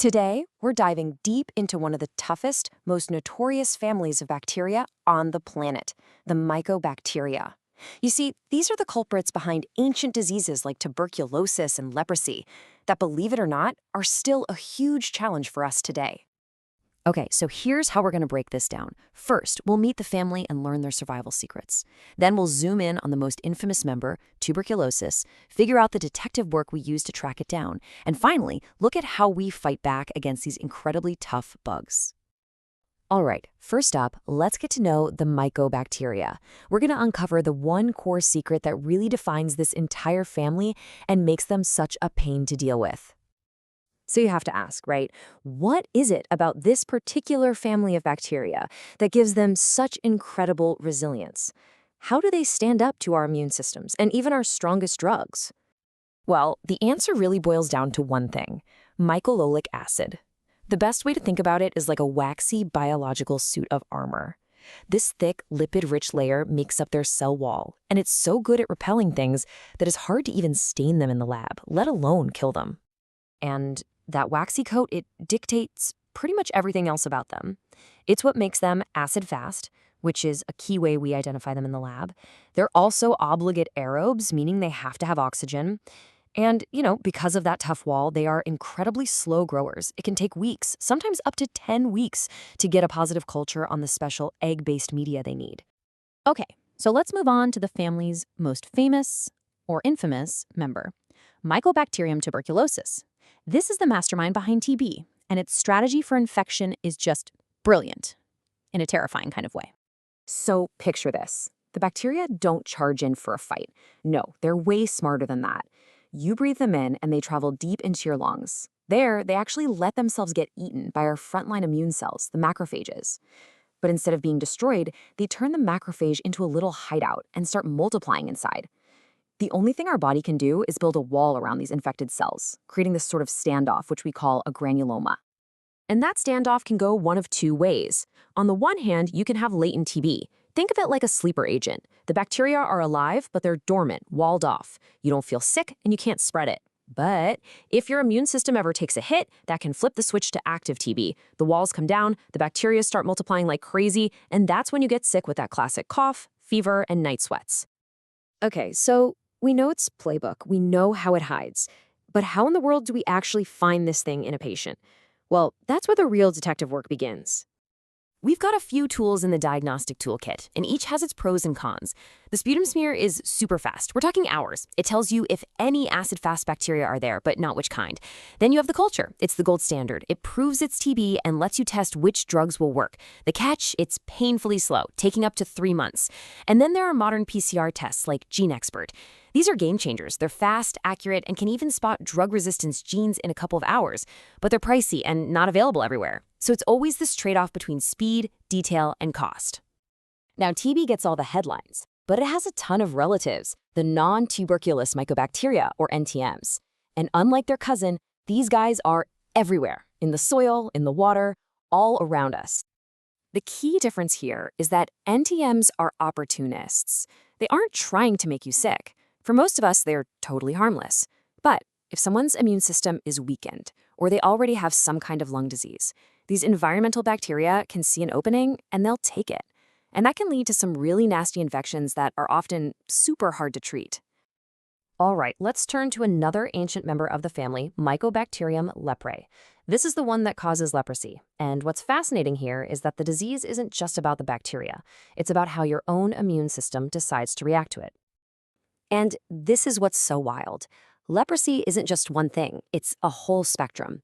Today, we're diving deep into one of the toughest, most notorious families of bacteria on the planet, the Mycobacteria. You see, these are the culprits behind ancient diseases like tuberculosis and leprosy that, believe it or not, are still a huge challenge for us today. Okay, so here's how we're going to break this down. First, we'll meet the family and learn their survival secrets. Then we'll zoom in on the most infamous member, tuberculosis, figure out the detective work we use to track it down, and finally, look at how we fight back against these incredibly tough bugs. All right, first up, let's get to know the Mycobacteria. We're going to uncover the one core secret that really defines this entire family and makes them such a pain to deal with. So you have to ask, right? What is it about this particular family of bacteria that gives them such incredible resilience? How do they stand up to our immune systems and even our strongest drugs? Well, the answer really boils down to one thing: mycoloic acid. The best way to think about it is like a waxy biological suit of armor. This thick, lipid-rich layer makes up their cell wall, and it's so good at repelling things that it's hard to even stain them in the lab, let alone kill them. And that waxy coat, it dictates pretty much everything else about them. It's what makes them acid-fast, which is a key way we identify them in the lab. They're also obligate aerobes, meaning they have to have oxygen. And, because of that tough wall, they are incredibly slow growers. It can take weeks, sometimes up to 10 weeks, to get a positive culture on the special egg-based media they need. Okay, so let's move on to the family's most famous or infamous member, Mycobacterium tuberculosis. This is the mastermind behind TB, and its strategy for infection is just brilliant, in a terrifying kind of way. So picture this. The bacteria don't charge in for a fight. No, they're way smarter than that. You breathe them in, and they travel deep into your lungs. There, they actually let themselves get eaten by our frontline immune cells, the macrophages. But instead of being destroyed, they turn the macrophage into a little hideout and start multiplying inside. The only thing our body can do is build a wall around these infected cells, creating this sort of standoff, which we call a granuloma. And that standoff can go one of two ways. On the one hand, you can have latent TB. Think of it like a sleeper agent. The bacteria are alive, but they're dormant, walled off. You don't feel sick, and you can't spread it. But if your immune system ever takes a hit, that can flip the switch to active TB. The walls come down, the bacteria start multiplying like crazy, and that's when you get sick with that classic cough, fever, and night sweats. Okay, so we know its playbook. We know how it hides. But how in the world do we actually find this thing in a patient? Well, that's where the real detective work begins. We've got a few tools in the diagnostic toolkit, and each has its pros and cons. The sputum smear is super fast. We're talking hours. It tells you if any acid-fast bacteria are there, but not which kind. Then you have the culture. It's the gold standard. It proves it's TB and lets you test which drugs will work. The catch, it's painfully slow, taking up to 3 months. And then there are modern PCR tests like GeneXpert. These are game changers. They're fast, accurate, and can even spot drug resistance genes in a couple of hours. But they're pricey and not available everywhere. So it's always this trade-off between speed, detail, and cost. Now, TB gets all the headlines, but it has a ton of relatives, the non-tuberculous mycobacteria, or NTMs. And unlike their cousin, these guys are everywhere, in the soil, in the water, all around us. The key difference here is that NTMs are opportunists. They aren't trying to make you sick. For most of us, they're totally harmless. But if someone's immune system is weakened, or they already have some kind of lung disease, these environmental bacteria can see an opening and they'll take it. And that can lead to some really nasty infections that are often super hard to treat. All right, let's turn to another ancient member of the family, Mycobacterium leprae. This is the one that causes leprosy. And what's fascinating here is that the disease isn't just about the bacteria. It's about how your own immune system decides to react to it. And this is what's so wild. Leprosy isn't just one thing, it's a whole spectrum.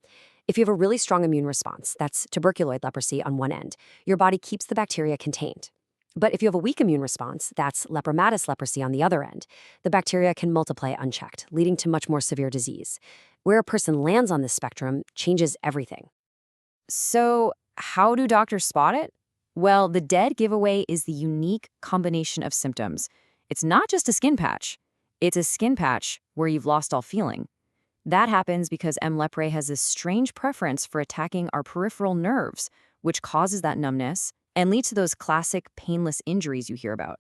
If you have a really strong immune response, that's tuberculoid leprosy on one end, your body keeps the bacteria contained. But if you have a weak immune response, that's lepromatous leprosy on the other end, the bacteria can multiply unchecked, leading to much more severe disease. Where a person lands on this spectrum changes everything. So how do doctors spot it? Well, the dead giveaway is the unique combination of symptoms. It's not just a skin patch. It's a skin patch where you've lost all feeling. That happens because M. leprae has this strange preference for attacking our peripheral nerves, which causes that numbness and leads to those classic painless injuries you hear about.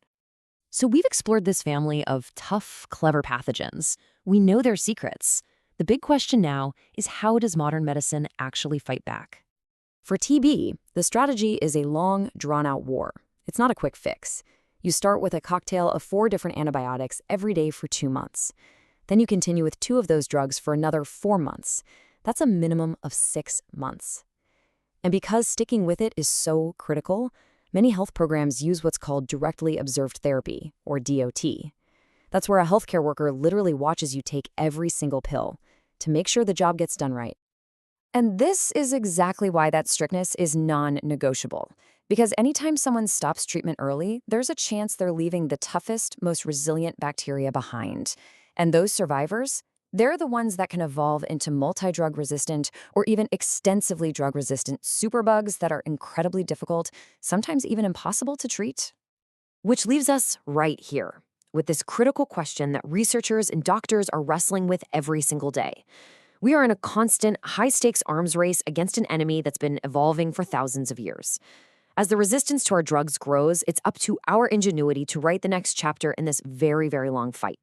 So we've explored this family of tough, clever pathogens. We know their secrets. The big question now is, how does modern medicine actually fight back? For TB, the strategy is a long, drawn-out war. It's not a quick fix. You start with a cocktail of 4 different antibiotics every day for 2 months. Then you continue with 2 of those drugs for another 4 months. That's a minimum of 6 months. And because sticking with it is so critical, many health programs use what's called directly observed therapy, or DOT. That's where a healthcare worker literally watches you take every single pill to make sure the job gets done right. And this is exactly why that strictness is non-negotiable. Because anytime someone stops treatment early, there's a chance they're leaving the toughest, most resilient bacteria behind. And those survivors, they're the ones that can evolve into multi-drug resistant or even extensively drug-resistant superbugs that are incredibly difficult, sometimes even impossible to treat. Which leaves us right here, with this critical question that researchers and doctors are wrestling with every single day. We are in a constant, high-stakes arms race against an enemy that's been evolving for thousands of years. As the resistance to our drugs grows, it's up to our ingenuity to write the next chapter in this very, very long fight.